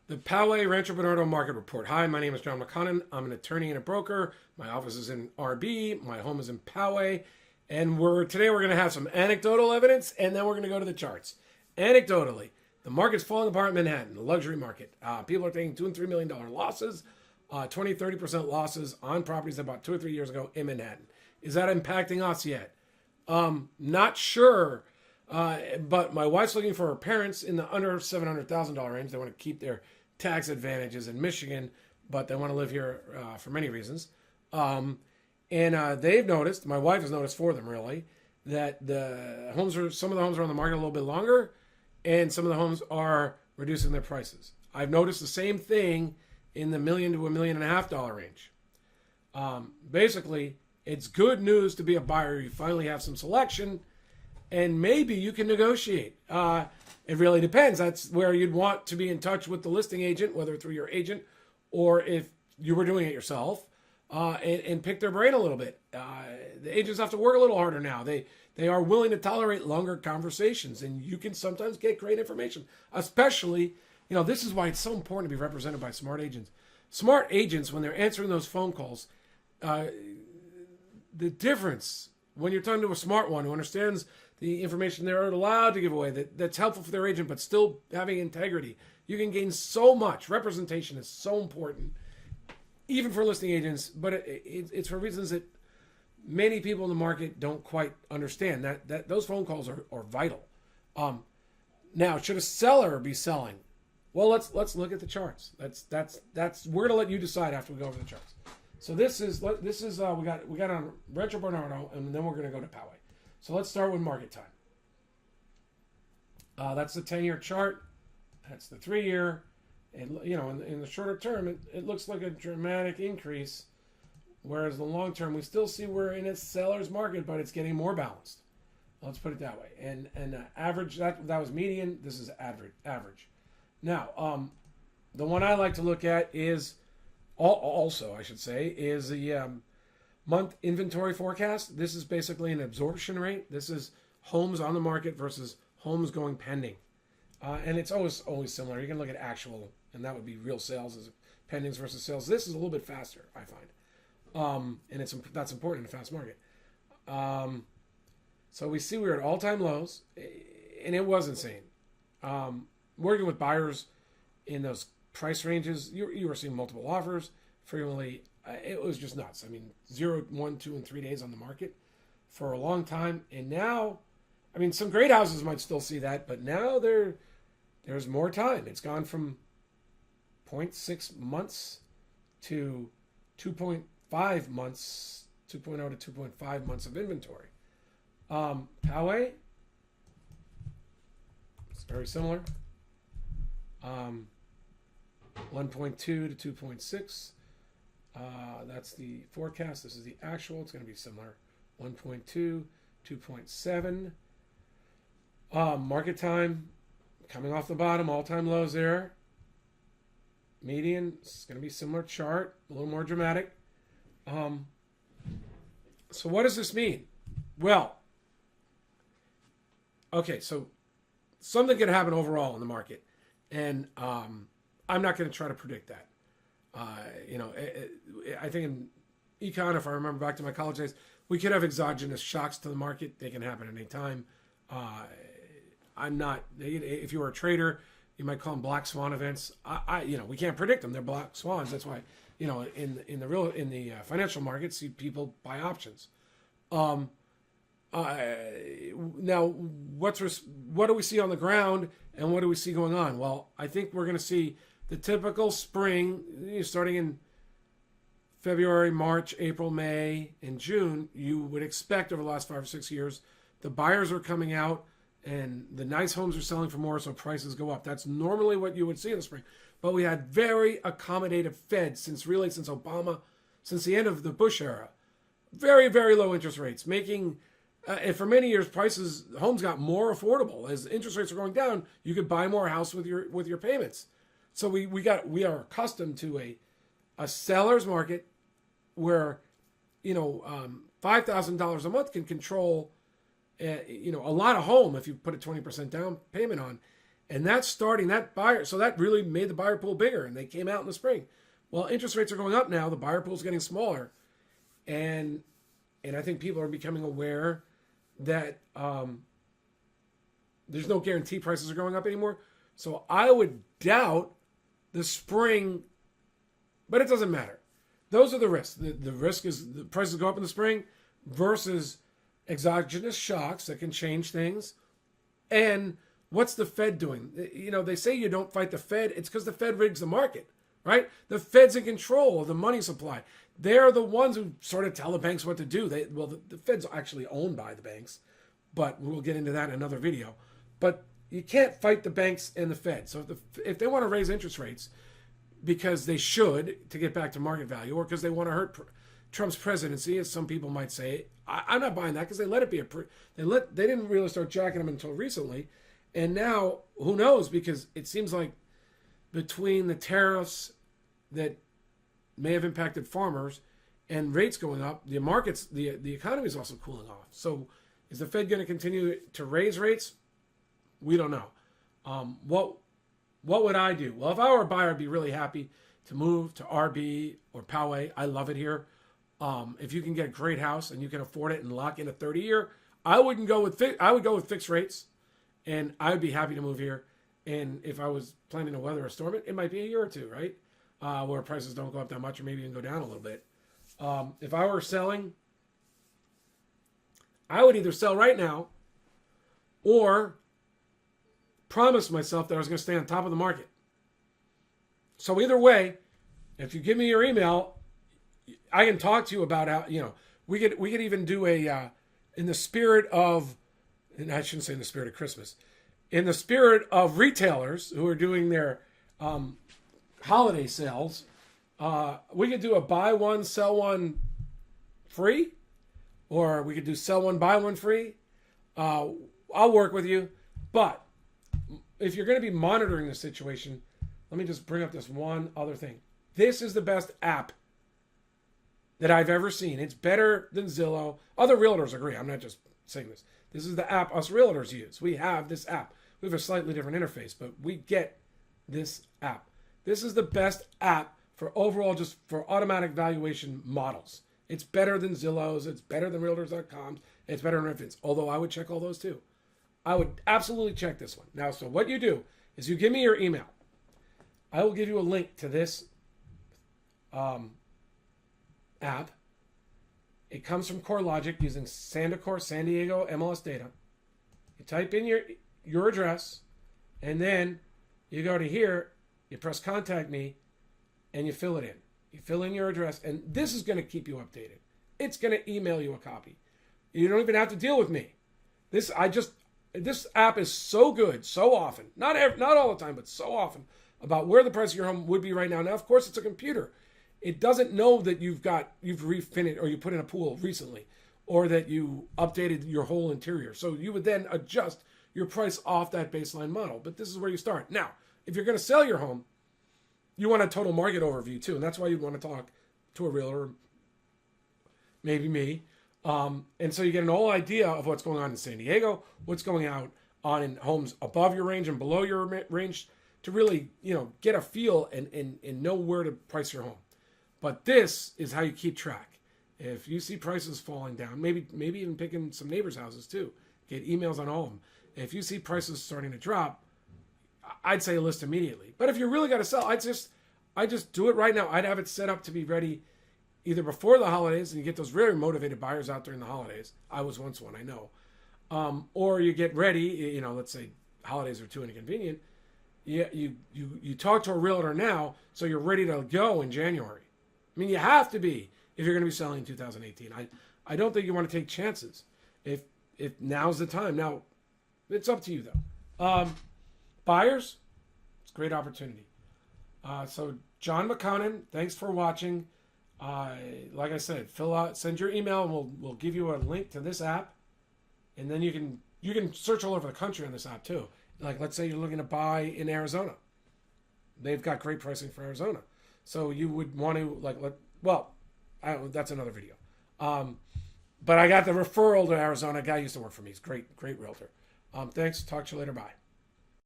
The Poway Rancho Bernardo Market Report. Hi, my name is John McConnin. I'm an attorney and a broker. My office is in RB. My home is in Poway. And today we're going to have some anecdotal evidence, and then we're going to go to the charts. Anecdotally, the market's falling apart in Manhattan, the luxury market. People are taking $2 and $3 million losses, 20-30% losses on properties they bought 2 or 3 years ago in Manhattan. Is that impacting us yet? Not sure. But my wife's looking for her parents in the under $700,000 range. They want to keep their tax advantages in Michigan, but they want to live here for many reasons. And they've noticed, my wife has noticed for them really, that some of the homes are on the market a little bit longer, and some of the homes are reducing their prices. I've noticed the same thing in the $1 million to $1.5 million range. Basically, it's good news to be a buyer. You finally have some selection, and maybe you can negotiate. It really depends. That's where you'd want to be in touch with the listing agent, whether through your agent or if you were doing it yourself, and pick their brain a little bit. The agents have to work a little harder now. They are willing to tolerate longer conversations, and you can sometimes get great information. Especially, this is why it's so important to be represented by smart agents. Smart agents, when they're answering those phone calls, the difference when you're talking to a smart one who understands the information they're allowed to give away, that's helpful for their agent, but still having integrity. You can gain so much. Representation is so important, even for listing agents, but it's for reasons that many people in the market don't quite understand. That those phone calls are vital. Now, should a seller be selling? Well, let's look at the charts. That's we're gonna let you decide after we go over the charts. So this is we got on Rancho Bernardo, and then we're gonna go to Poway. So let's start with market time. That's the 10-year chart. That's the 3-year. And in the shorter term, it looks like a dramatic increase, whereas the long term, we still see we're in a seller's market, but it's getting more balanced. Let's put it that way. And average, that was median. This is average. Now, the one I like to look at is the month inventory forecast. This is basically an absorption rate. This is homes on the market versus homes going pending. And it's always similar. You can look at actual, and that would be real sales as pendings versus sales. This is a little bit faster, I find. And that's important in a fast market. So we see we're at all-time lows, and it was insane. Working with buyers in those price ranges, you were seeing multiple offers frequently. It was just nuts. I mean, 0, 1, 2, and 3 days on the market for a long time. And now, some great houses might still see that, but now there's more time. It's gone from 0.6 months to 2.5 months, 2.0 to 2.5 months of inventory. Poway, it's very similar. 1.2 to 2.6. That's the forecast. This is the actual. It's going to be similar. 1.2, 2.7. Market time, coming off the bottom, all-time lows there. Median, it's going to be similar chart, a little more dramatic. So what does this mean? Well, okay, so something could happen overall in the market, and I'm not going to try to predict that. I think in econ, if I remember back to my college days, we could have exogenous shocks to the market. They can happen at any time. I'm not. If you were a trader, you might call them black swan events. We can't predict them. They're black swans. That's why, in the financial markets, people buy options. Now, what do we see on the ground, and what do we see going on? Well, I think we're going to see the typical spring, starting in February, March, April, May, and June. You would expect over the last 5 or 6 years, the buyers are coming out and the nice homes are selling for more, so prices go up. That's normally what you would see in the spring. But we had very accommodative Fed since Obama, since the end of the Bush era. Very, very low interest rates, making, and for many years, homes got more affordable. As interest rates are going down, you could buy more house with your payments. So we are accustomed to a seller's market where, $5,000 a month can control, a lot of home if you put a 20% down payment on. And that's starting that buyer. So that really made the buyer pool bigger, and they came out in the spring. Well, interest rates are going up now. The buyer pool is getting smaller, and I think people are becoming aware that there's no guarantee prices are going up anymore. So I would doubt the spring, but it doesn't matter. Those are the risks. The risk is the prices go up in the spring versus exogenous shocks that can change things. And what's the Fed doing? You know, they say you don't fight the Fed. It's because the Fed rigs the market, right? The Fed's in control of the money supply. They're the ones who sort of tell the banks what to do. The Fed's actually owned by the banks, but we'll get into that in another video. But you can't fight the banks and the Fed. So if they want to raise interest rates because they should to get back to market value, or because they want to hurt Trump's presidency, as some people might say, I'm not buying that, because they let it be they didn't really start jacking them until recently, and now who knows? Because it seems like between the tariffs that may have impacted farmers and rates going up, the markets, the economy is also cooling off. So is the Fed going to continue to raise rates? We don't know. What would I do? Well, if I were a buyer, I'd be really happy to move to RB or Poway. I love it here. If you can get a great house and you can afford it and lock in a 30-year, I would go with fixed rates, and I would be happy to move here. And if I was planning to weather a storm, it might be a year or two, right? Where prices don't go up that much, or maybe even go down a little bit. If I were selling, I would either sell right now or promise myself that I was going to stay on top of the market. So either way, if you give me your email, I can talk to you about how, you know, we could even do a in the spirit of, and I shouldn't say in the spirit of Christmas, in the spirit of retailers who are doing their holiday sales, we could do a buy one, sell one free, or we could do sell one, buy one free. I'll work with you. But if you're going to be monitoring the situation, let me just bring up this one other thing. This is the best app that I've ever seen. It's better than Zillow. Other realtors agree. I'm not just saying this. This is the app us realtors use. We have this app. We have a slightly different interface, but we get this app. This is the best app for overall, just for automatic valuation models. It's better than Zillow's. It's better than Realtors.com. It's better than Redfin's. Although I would check all those too. I would absolutely check this one. Now, so what you do is you give me your email. I will give you a link to this app. It comes from CoreLogic using Sandicor, San Diego MLS data. You type in your address, and then you go to here, you press contact me, and you fill it in. You fill in your address, and this is going to keep you updated. It's going to email you a copy. You don't even have to deal with me. This app is so good, so often, not all the time, but so often, about where the price of your home would be right now. Now, of course, it's a computer. It doesn't know that you've refinished, or you put in a pool recently, or that you updated your whole interior. So you would then adjust your price off that baseline model. But this is where you start. Now, if you're going to sell your home, you want a total market overview too. And that's why you'd want to talk to a realtor, maybe me. And so you get an whole idea of what's going on in San Diego, what's going on in homes above your range and below your range, to really, get a feel and know where to price your home. But this is how you keep track. If you see prices falling down, maybe even picking some neighbors' houses too, get emails on all of them. If you see prices starting to drop, I'd say list immediately. But if you really got to sell, I just do it right now. I'd have it set up to be ready either before the holidays, and you get those very motivated buyers out during the holidays. I was once one, I know. Or you get ready, let's say holidays are too inconvenient. You talk to a realtor now, so you're ready to go in January. I mean, you have to be if you're going to be selling in 2018. I don't think you want to take chances. If now's the time. Now, it's up to you though. Buyers, it's a great opportunity. So John McConnin, thanks for watching. Like I said, send your email, and we'll give you a link to this app, and then you can search all over the country on this app too. Like, let's say you're looking to buy in Arizona, they've got great pricing for Arizona, so you would want to that's another video. But I got the referral to Arizona. A guy used to work for me. He's great realtor. Thanks. Talk to you later. Bye.